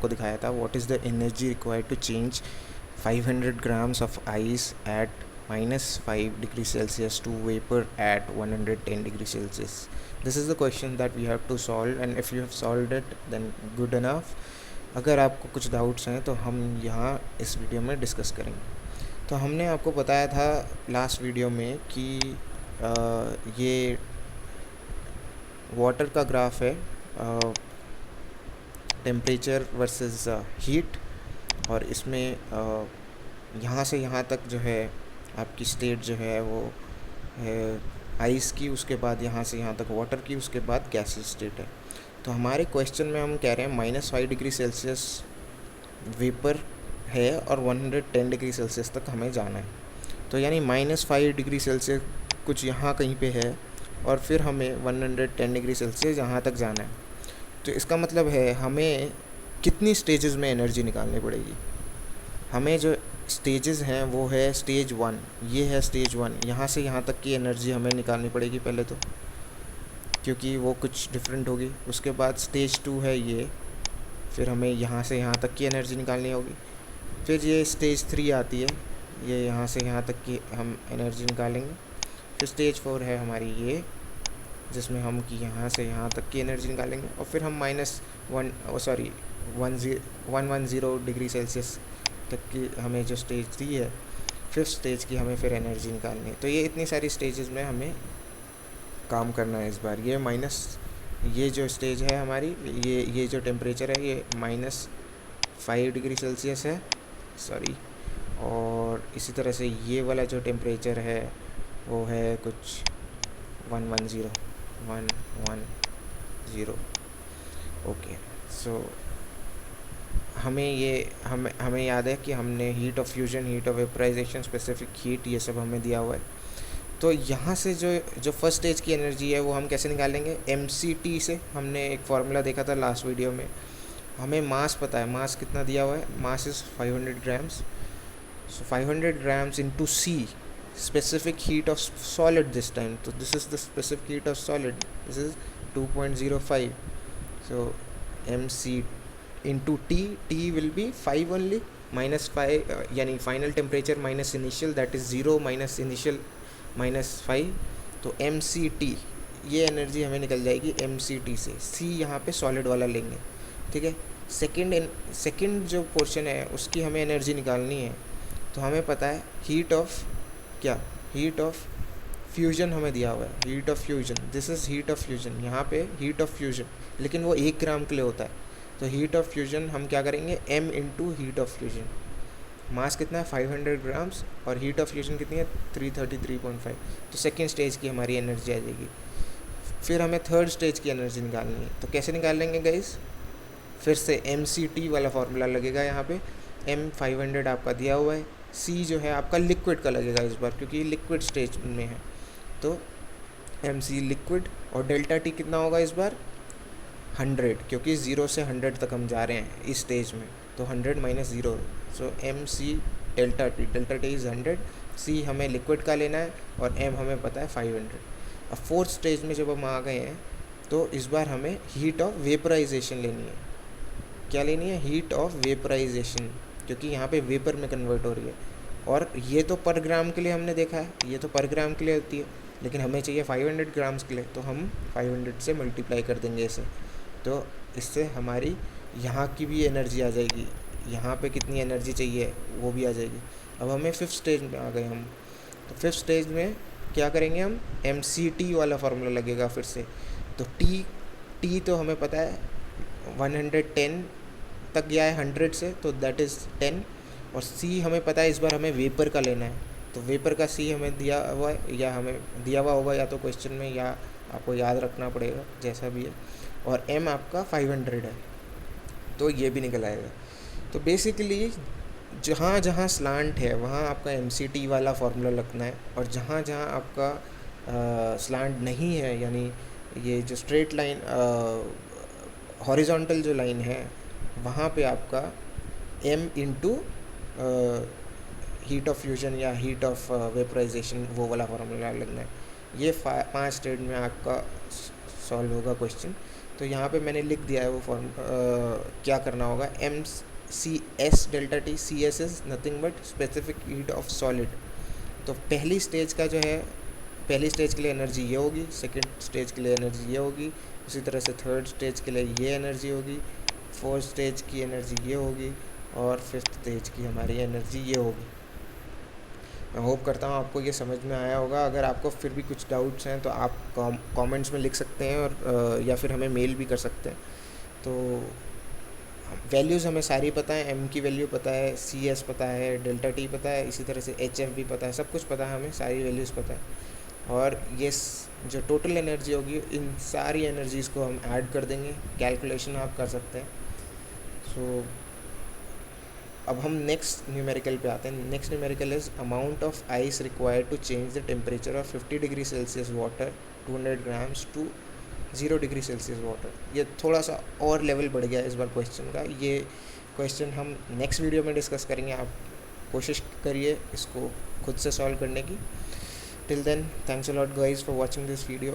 आपको दिखाया था, what is the energy required to change 500 grams of ice at -5 degree Celsius to vapor at 110 degree Celsius. This is the question that we have to solve, and if you have solved it then good enough. अगर आपको कुछ doubts हैं तो हम यहाँ इस video में discuss करेंगे। तो हमने आपको बताया था लास्ट वीडियो में कि ये वाटर का ग्राफ है, टेम्परेचर वर्सेस हीट, और इसमें यहाँ से यहाँ तक जो है आपकी स्टेट जो है वो है आइस की, उसके बाद यहाँ से यहाँ तक वाटर की, उसके बाद गैसेस स्टेट है। तो हमारे क्वेश्चन में हम कह रहे हैं -5 डिग्री सेल्सियस वेपर है और 110 डिग्री सेल्सियस तक हमें जाना है। तो यानी -5 डिग्री सेल्सियस कुछ यहाँ कहीं पे है और फिर हमें 110 डिग्री सेल्सियस यहाँ तक जाना है। तो इसका मतलब है हमें कितनी स्टेजेस में एनर्जी निकालनी पड़ेगी। हमें जो स्टेजेस हैं वो है स्टेज 1, ये है स्टेज 1, यहाँ से यहाँ तक की एनर्जी हमें निकालनी पड़ेगी पहले तो, क्योंकि वो कुछ डिफरेंट होगी। उसके बाद स्टेज 2 है ये, फिर हमें यहाँ से यहाँ तक की एनर्जी निकालनी होगी। फिर ये स्टेज 3 आती है, ये यहाँ से यहाँ तक की हम एनर्जी निकालेंगे। फिर स्टेज 4 है हमारी ये, जिसमें हम कि यहाँ से यहाँ तक की एनर्जी निकालेंगे। और फिर हम -110 डिग्री सेल्सियस तक की हमें जो स्टेज 3 है, 5th स्टेज की हमें फिर एनर्जी निकालनी है। तो ये इतनी सारी स्टेजेस में हमें काम करना है इस बार। ये जो स्टेज है हमारी, ये जो टेम्परेचर है ये -5 डिग्री सेल्सियस है, सॉरी। और इसी तरह से ये वाला जो टेम्परेचर है वो है कुछ 110 ओके। सो हमें याद है कि हमने heat of fusion, heat of vaporisation, specific heat, ये सब हमें दिया हुआ है। तो यहाँ से जो फर्स्ट स्टेज की एनर्जी है वो हम कैसे निकालेंगे, mct से। हमने एक फार्मूला देखा था लास्ट वीडियो में। हमें मास पता है, मास कितना दिया हुआ है, mass is 500 grams। So 500 grams into c, specific heat of solid this time. So this is the specific heat of solid, this is 2.05. so mc into t will be 5 only, -5 यानी final temperature minus initial, that is 0 minus initial -5। तो mct ये energy हमें निकल जाएगी mct से। c यहाँ पे solid वाला लेंगे, ठीक है। सेकेंड जो पोर्शन है उसकी हमें एनर्जी निकालनी है। तो हमें पता है हीट ऑफ फ्यूजन हमें दिया हुआ है, heat of fusion, this is heat of fusion. यहाँ पे हीट ऑफ फ्यूजन, लेकिन वो 1 ग्राम के लिए होता है। तो हीट ऑफ फ्यूजन हम क्या करेंगे, m into heat of fusion. Mass कितना है 500 grams और हीट ऑफ फ्यूजन कितनी है 333.5। तो सेकेंड स्टेज की हमारी एनर्जी आ जाएगी। फिर हमें थर्ड स्टेज की एनर्जी निकालनी है। तो कैसे निकाल लेंगे गाइस, फिर से mct वाला फार्मूला लगेगा। यहाँ पे m 500 आपका दिया हुआ है, c जो है आपका लिक्विड का लगेगा इस बार, क्योंकि ये लिक्विड स्टेज में है। तो mc लिक्विड, और डेल्टा t कितना होगा इस बार 100, क्योंकि 0 से 100 तक हम जा रहे हैं इस स्टेज में। तो 100 - 0, सो mc delta t is 100। c हमें लिक्विड का लेना है और m हमें पता है 500। अब फोर्थ स्टेज में जब हम आ गए हैं तो इस बार हमें हीट ऑफ वेपराइजेशन लेनी है। क्या लेनी है, हीट ऑफ वेपराइजेशन, क्योंकि यहाँ पे वेपर में कन्वर्ट हो रही है। और ये तो पर ग्राम के लिए हमने देखा है, ये तो पर ग्राम के लिए होती है, लेकिन हमें चाहिए 500 grams के लिए। तो हम 500 से मल्टीप्लाई कर देंगे इसे। तो इससे हमारी यहाँ की भी एनर्जी आ जाएगी, यहाँ पे कितनी एनर्जी चाहिए वो भी आ जाएगी। अब हमें 5th स्टेज में आ गए हम। तो 5th स्टेज में क्या करेंगे हम, mct वाला फार्मूला लगेगा फिर से। तो t तो हमें पता है 110 तक गया है 100 से, तो दैट इज़ 10। और c हमें पता है इस बार हमें वेपर का लेना है। तो वेपर का c हमें दिया हुआ है, या हमें दिया हुआ होगा या तो क्वेश्चन में, या आपको याद रखना पड़ेगा, जैसा भी है। और m आपका 500 है, तो ये भी निकल आएगा। तो बेसिकली जहाँ जहाँ स्लांट है वहाँ आपका mct वाला फार्मूला लगना है, और जहाँ जहाँ आपका स्लांट नहीं है, यानी ये जो स्ट्रेट लाइन हॉरिजॉन्टल जो लाइन है, वहाँ पे आपका m into heat of fusion या हीट ऑफ वेपराइजेशन वो वाला फार्मूला लगना है। ये 5 स्टेज में आपका सॉल्व होगा क्वेश्चन। तो यहाँ पे मैंने लिख दिया है वो फॉर्म क्या करना होगा, MCS delta T, CS is nothing but specific heat of solid. तो पहली स्टेज का जो है, पहली स्टेज के लिए एनर्जी ये होगी, सेकंड स्टेज के लिए एनर्जी ये होगी, उसी तरह से थर्ड स्टेज के लिए ये एनर्जी होगी, फोर्थ स्टेज की एनर्जी ये होगी, और फिफ्थ स्टेज की हमारी एनर्जी ये होगी। मैं होप करता हूँ आपको ये समझ में आया होगा। अगर आपको फिर भी कुछ डाउट्स हैं तो आप कमेंट्स में लिख सकते हैं, और या फिर हमें मेल भी कर सकते हैं। तो वैल्यूज़ हमें सारी पता है, M की वैल्यू पता है, CS पता है, डेल्टा टी पता है, इसी तरह से HF भी पता है, सब कुछ पता है, हमें सारी वैल्यूज़ पता है। और ये जो टोटल एनर्जी होगी, इन सारी एनर्जीज़ को हम ऐड कर देंगे, कैलकुलेशन आप कर सकते हैं। सो अब हम नेक्स्ट न्यूमेरिकल पे आते हैं। Next numerical is amount of ice required to change the temperature of 50 degree Celsius water 200 grams to 0 degree Celsius water. ये थोड़ा सा और लेवल बढ़ गया इस बार क्वेश्चन का। ये क्वेश्चन हम नेक्स्ट वीडियो में डिस्कस करेंगे। आप कोशिश करिए इसको खुद से सॉल्व करने की। Till then, thanks a lot guys for watching this video.